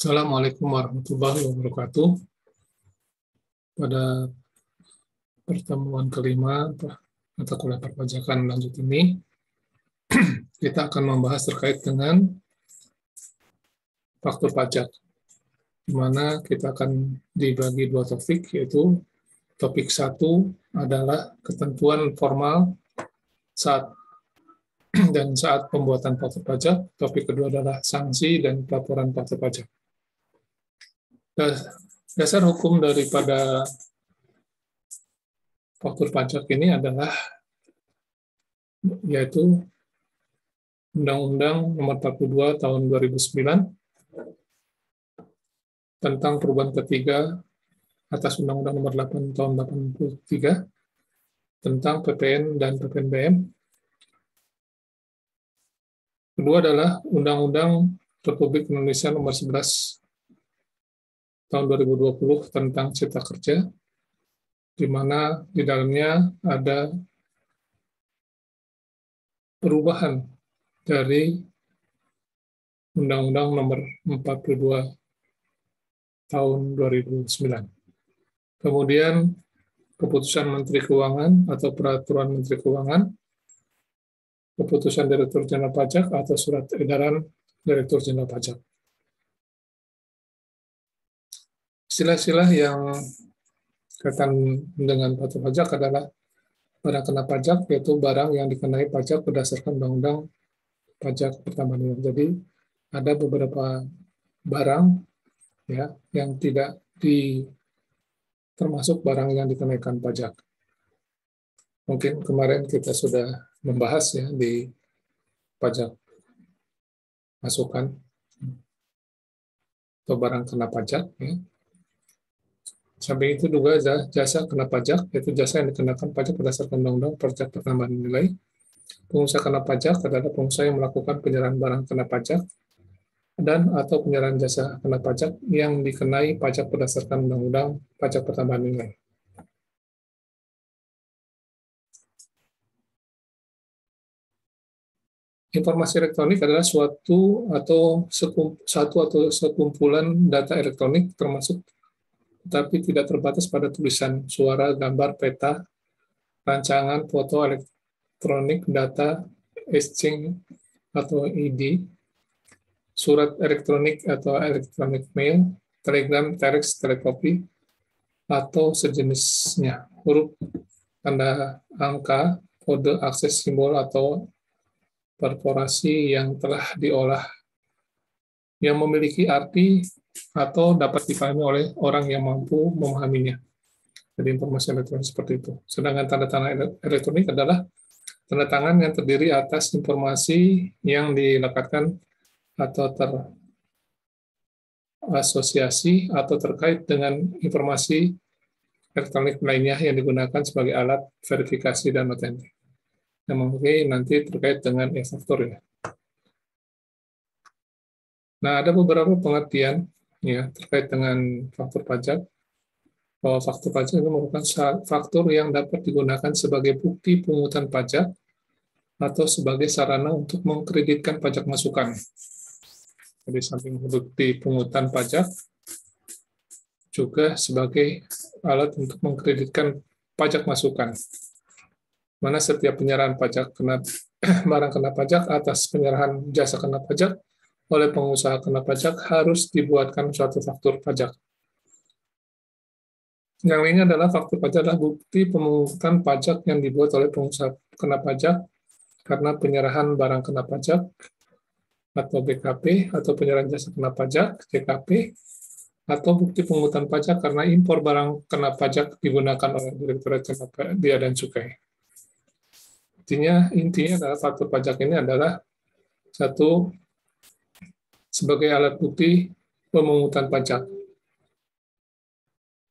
Assalamualaikum warahmatullahi wabarakatuh. Pada pertemuan kelima mata kuliah perpajakan lanjut ini, kita akan membahas terkait dengan faktur pajak, di mana kita akan dibagi dua topik, yaitu topik satu adalah ketentuan formal saat dan saat pembuatan faktur pajak, topik kedua adalah sanksi dan pelaporan faktur pajak. Dasar hukum daripada faktur pajak ini adalah yaitu Undang-Undang Nomor 42 Tahun 2009 tentang perubahan ketiga atas Undang-Undang Nomor 8 Tahun 83 tentang PPN dan PPNBM. Kedua adalah Undang-Undang Republik Indonesia Nomor 11 Tahun 2020 tentang Cipta Kerja, di mana di dalamnya ada perubahan dari Undang-Undang Nomor 42 Tahun 2009. Kemudian keputusan Menteri Keuangan atau peraturan Menteri Keuangan, keputusan Direktur Jenderal Pajak atau surat edaran Direktur Jenderal Pajak. Istilah-istilah yang kaitan dengan faktur pajak adalah barang kena pajak, yaitu barang yang dikenai pajak berdasarkan Undang-Undang Pajak Pertambahan Nilai. Jadi ada beberapa barang ya yang tidak termasuk barang yang dikenaikan pajak. Mungkin kemarin kita sudah membahas ya di pajak masukan atau barang kena pajak. Ya. Samping itu juga jasa kena pajak, yaitu jasa yang dikenakan pajak berdasarkan Undang-Undang Pajak Pertambahan Nilai. Pengusaha kena pajak adalah pengusaha yang melakukan penyerahan barang kena pajak dan atau penyerahan jasa kena pajak yang dikenai pajak berdasarkan Undang-Undang Pajak Pertambahan Nilai. Informasi elektronik adalah satu atau sekumpulan data elektronik termasuk tetapi tidak terbatas pada tulisan, suara, gambar, peta, rancangan, foto elektronik, data, etching atau ID, surat elektronik atau elektronik mail, telegram, teks, telekopi, atau sejenisnya, huruf, tanda angka, kode akses simbol, atau perforasi yang telah diolah, yang memiliki arti atau dapat dipahami oleh orang yang mampu memahaminya. Jadi informasi elektronik seperti itu. Sedangkan tanda tangan elektronik adalah tanda tangan yang terdiri atas informasi yang dilekatkan atau terasosiasi atau terkait dengan informasi elektronik lainnya yang digunakan sebagai alat verifikasi dan otentik. Yang mungkin nanti terkait dengan e-faktur ya. Nah, ada beberapa pengertian ya terkait dengan faktur pajak. Bahwa faktur pajak itu merupakan faktur yang dapat digunakan sebagai bukti pungutan pajak atau sebagai sarana untuk mengkreditkan pajak masukan. Jadi samping bukti pungutan pajak, juga sebagai alat untuk mengkreditkan pajak masukan. Mana setiap penyerahan pajak kena barang kena pajak atas penyerahan jasa kena pajak oleh pengusaha kena pajak harus dibuatkan suatu faktur pajak. Yang lainnya adalah faktur pajak adalah bukti pemungutan pajak yang dibuat oleh pengusaha kena pajak karena penyerahan barang kena pajak atau BKP atau penyerahan jasa kena pajak JKP atau bukti pemungutan pajak karena impor barang kena pajak digunakan oleh Direktorat Jenderal Bea dan Cukai. Intinya adalah faktur pajak ini adalah satu sebagai alat bukti pemungutan pajak.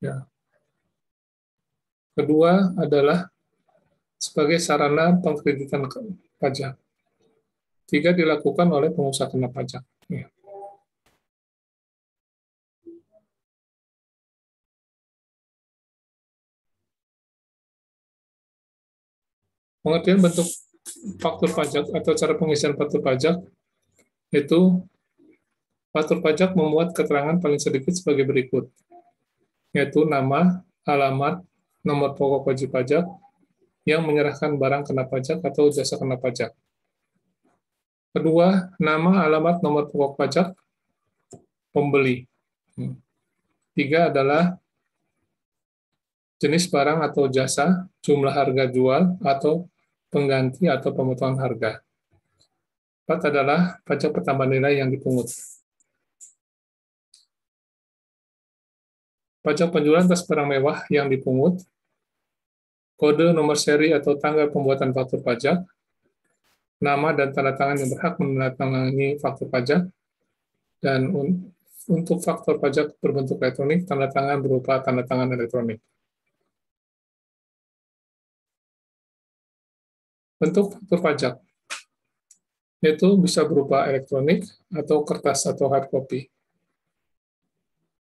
Ya. Kedua adalah sebagai sarana pengkreditan pajak. Tiga, dilakukan oleh pengusaha kena pajak. Ya. Pengertian bentuk faktur pajak atau cara pengisian faktur pajak itu Faktur pajak memuat keterangan paling sedikit sebagai berikut, yaitu nama, alamat, nomor pokok wajib pajak, yang menyerahkan barang kena pajak atau jasa kena pajak. Kedua, nama, alamat, nomor pokok pajak pembeli. Tiga adalah jenis barang atau jasa, jumlah harga jual, atau pengganti atau pemotongan harga. Empat adalah pajak pertambahan nilai yang dipungut. Pajak penjualan atas barang mewah yang dipungut, kode nomor seri atau tanggal pembuatan faktur pajak, nama dan tanda tangan yang berhak menandatangani faktur pajak, dan untuk faktur pajak berbentuk elektronik, tanda tangan berupa tanda tangan elektronik. Bentuk faktur pajak yaitu bisa berupa elektronik atau kertas atau hard copy.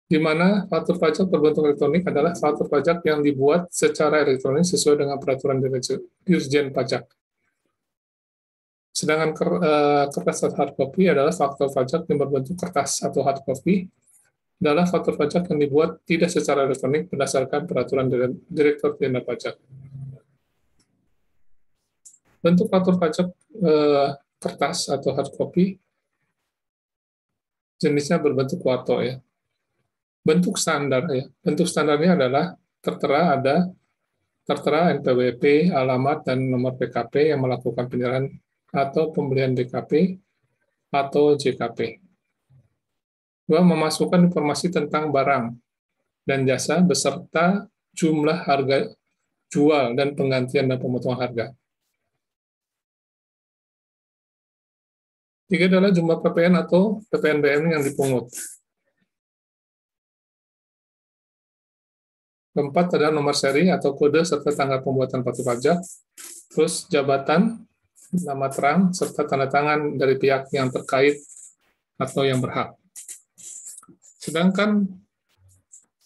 Di mana faktur pajak berbentuk elektronik adalah faktur pajak yang dibuat secara elektronik sesuai dengan peraturan Dirjen Pajak. Sedangkan kertas atau hard copy adalah faktur pajak yang berbentuk kertas atau hard copy adalah faktur pajak yang dibuat tidak secara elektronik berdasarkan peraturan Direktur Jenderal Pajak. Bentuk faktur pajak kertas atau hard copy jenisnya berbentuk kuarto ya. Bentuk standar ya. Bentuk standarnya adalah tertera NPWP, alamat dan nomor PKP yang melakukan penyerahan atau pembelian BKP atau JKP. Dua, memasukkan informasi tentang barang dan jasa beserta jumlah harga jual dan penggantian dan pemotongan harga. Tiga adalah jumlah PPN atau PPNBM yang dipungut. Keempat adalah nomor seri atau kode serta tanggal pembuatan faktur pajak. Terus jabatan, nama terang, serta tanda tangan dari pihak yang terkait atau yang berhak. Sedangkan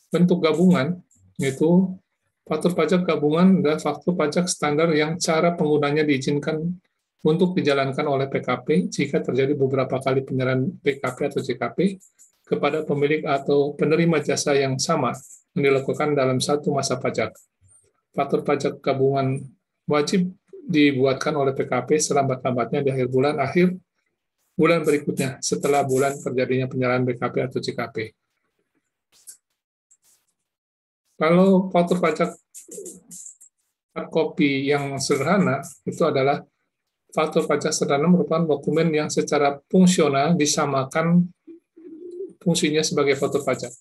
bentuk gabungan, yaitu faktur pajak gabungan adalah faktur pajak standar yang cara penggunanya diizinkan untuk dijalankan oleh PKP jika terjadi beberapa kali penyerahan PKP atau JKP kepada pemilik atau penerima jasa yang sama yang dilakukan dalam satu masa pajak. Faktur pajak gabungan wajib dibuatkan oleh PKP selambat-lambatnya di akhir bulan berikutnya setelah bulan terjadinya penyerahan BKP atau JKP. Kalau faktur pajak hard copy yang sederhana itu adalah faktur pajak sederhana merupakan dokumen yang secara fungsional disamakan fungsinya sebagai faktur pajak.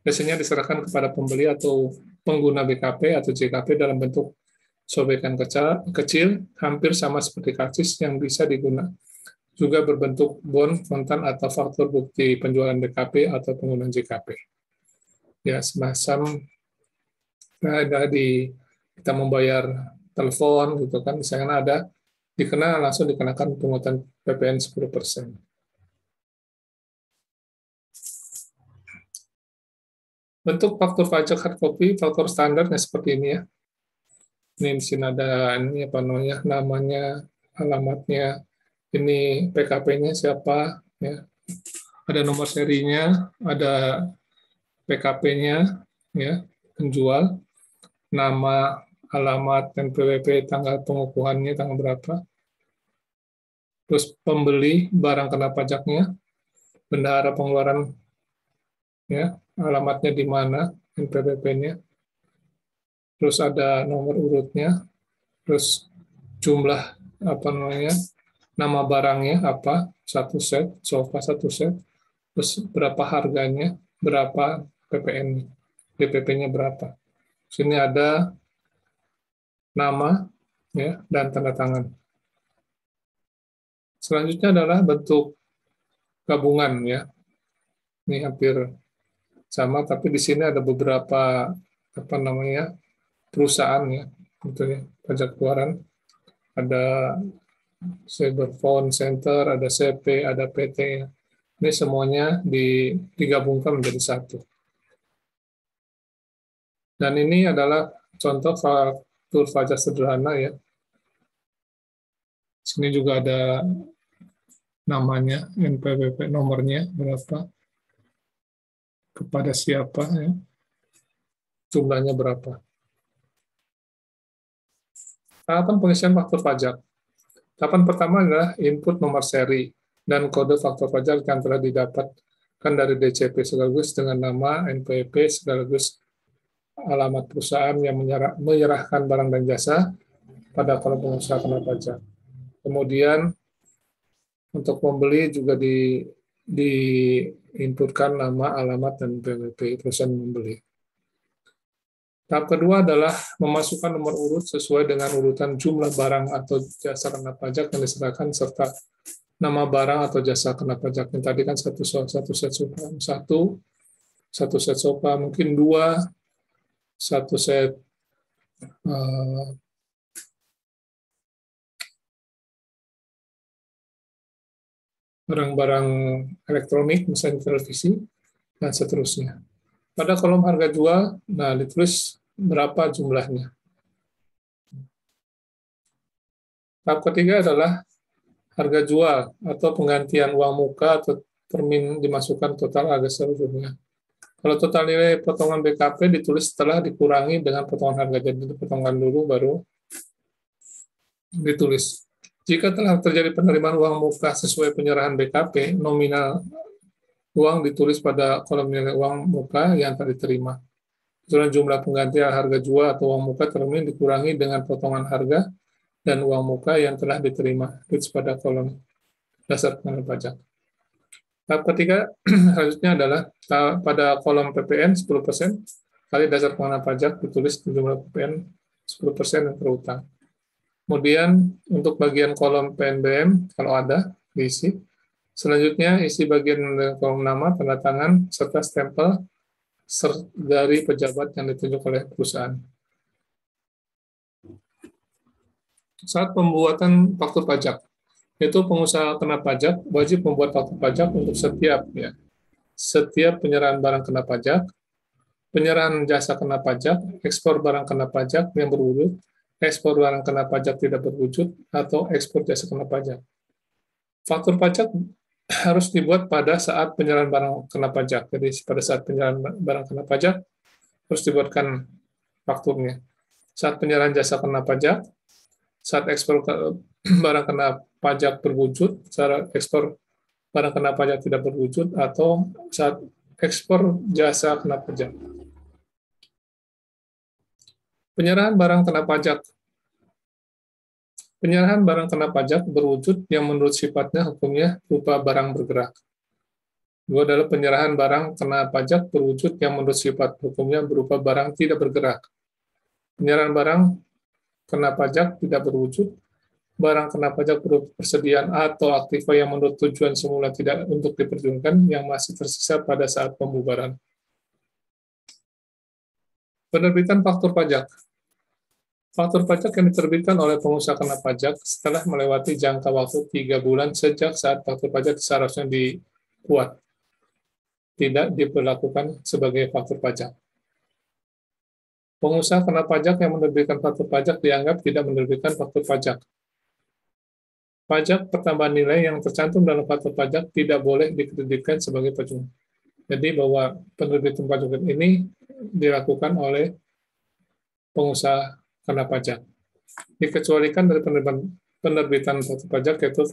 Biasanya diserahkan kepada pembeli atau pengguna BKP atau JKP dalam bentuk sobekan kecil, hampir sama seperti karcis yang bisa digunakan. Juga berbentuk bon, kontan, atau faktur bukti penjualan BKP atau penggunaan JKP. Ya, semacam ada kita membayar telepon gitu kan, misalnya ada langsung dikenakan pungutan PPN 10%. Bentuk faktur pajak hard copy, faktur standarnya seperti ini ya. Ini di sini ada ini apa namanya, alamatnya, ini PKP-nya siapa ya. Ada nomor serinya, ada PKP-nya ya, penjual, nama, alamat, dan PWP, tanggal pengukuhannya tanggal berapa. Terus pembeli, barang kena pajaknya, bendahara pengeluaran ya, alamatnya di mana, NPWP-nya. Terus ada nomor urutnya, terus jumlah nama barangnya apa, satu set, sofa satu set, terus berapa harganya, berapa PPN, DPP-nya berapa. Sini ada nama ya dan tanda tangan. Selanjutnya adalah bentuk gabungan ya. Ini hampir sama, tapi di sini ada beberapa perusahaan ya, tentunya pajak keluaran. Ada Cyberphone Center, ada CP, ada PT. Ini semuanya digabungkan menjadi satu. Dan ini adalah contoh faktur pajak sederhana ya. Sini juga ada namanya, NPWP nomornya berapa, kepada siapa, ya, jumlahnya berapa. Tahapan pengisian faktur pajak. Tahapan pertama adalah input nomor seri dan kode faktur pajak yang telah didapatkan dari DCP sekaligus dengan nama, NPWP sekaligus alamat perusahaan yang menyerahkan barang dan jasa pada kolom pengusaha kena pajak. Kemudian untuk membeli juga diinputkan nama, alamat, dan NPWP perusahaan membeli. Tahap kedua adalah memasukkan nomor urut sesuai dengan urutan jumlah barang atau jasa kena pajak yang diserahkan serta nama barang atau jasa kena pajak. Yang tadi kan satu set sofa, satu set sofa, mungkin dua, satu set barang-barang elektronik, misalnya televisi, dan seterusnya. Pada kolom harga jual, nah ditulis berapa jumlahnya. Tahap ketiga adalah harga jual atau penggantian uang muka atau termin dimasukkan total harga seluruhnya. Kalau total nilai potongan BKP ditulis setelah dikurangi dengan potongan harga, jadi dipotongkan dulu baru ditulis. Jika telah terjadi penerimaan uang muka sesuai penyerahan BKP, nominal uang ditulis pada kolom nilai uang muka yang telah diterima. Susunan jumlah penggantian harga jual atau uang muka termin dikurangi dengan potongan harga dan uang muka yang telah diterima. Ditulis pada kolom dasar pengenaan pajak. Tahap ketiga selanjutnya adalah pada kolom PPN 10% kali dasar pengenaan pajak ditulis jumlah PPN 10% yang terutang. Kemudian untuk bagian kolom PNBM kalau ada diisi. Selanjutnya isi bagian kolom nama, tanda tangan, serta stempel dari pejabat yang ditunjuk oleh perusahaan. Saat pembuatan faktur pajak, yaitu pengusaha kena pajak wajib membuat faktur pajak untuk setiap penyerahan barang kena pajak, penyerahan jasa kena pajak, ekspor barang kena pajak yang berwujud, ekspor barang kena pajak tidak berwujud, atau ekspor jasa kena pajak. Faktur pajak harus dibuat pada saat penyerahan barang kena pajak. Jadi pada saat penyerahan barang kena pajak harus dibuatkan fakturnya. Saat penyerahan jasa kena pajak, saat ekspor barang kena pajak berwujud, saat ekspor barang kena pajak tidak berwujud, atau saat ekspor jasa kena pajak. Penyerahan barang kena pajak. Penyerahan barang kena pajak berwujud yang menurut sifatnya hukumnya berupa barang bergerak. Dua adalah penyerahan barang kena pajak berwujud yang menurut sifat hukumnya berupa barang tidak bergerak. Penyerahan barang kena pajak tidak berwujud, barang kena pajak berupa persediaan atau aktiva yang menurut tujuan semula tidak untuk diperjuangkan yang masih tersisa pada saat pembubaran. Penerbitan faktur pajak. Faktur pajak yang diterbitkan oleh pengusaha kena pajak setelah melewati jangka waktu 3 bulan sejak saat faktur pajak seharusnya dibuat, tidak diberlakukan sebagai faktur pajak. Pengusaha kena pajak yang menerbitkan faktur pajak dianggap tidak menerbitkan faktur pajak. Pajak pertambahan nilai yang tercantum dalam faktur pajak tidak boleh dikreditkan sebagai pajak. Jadi bahwa penerbitan pajak ini dilakukan oleh pengusaha kena pajak. Dikecualikan dari penerbitan faktur pajak, yaitu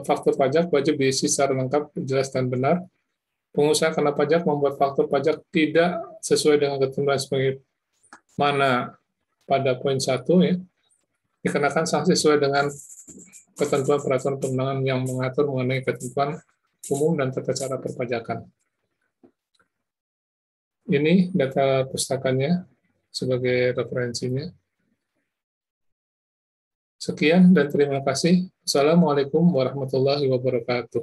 faktur pajak wajib diisi secara lengkap, jelas, dan benar. Pengusaha kena pajak membuat faktur pajak tidak sesuai dengan ketentuan sebagai mana pada poin 1, ya, dikenakan sanksi sesuai dengan ketentuan peraturan perundangan yang mengatur mengenai ketentuan umum dan tata cara perpajakan. Ini data pustakanya sebagai referensinya. Sekian dan terima kasih. Assalamualaikum warahmatullahi wabarakatuh.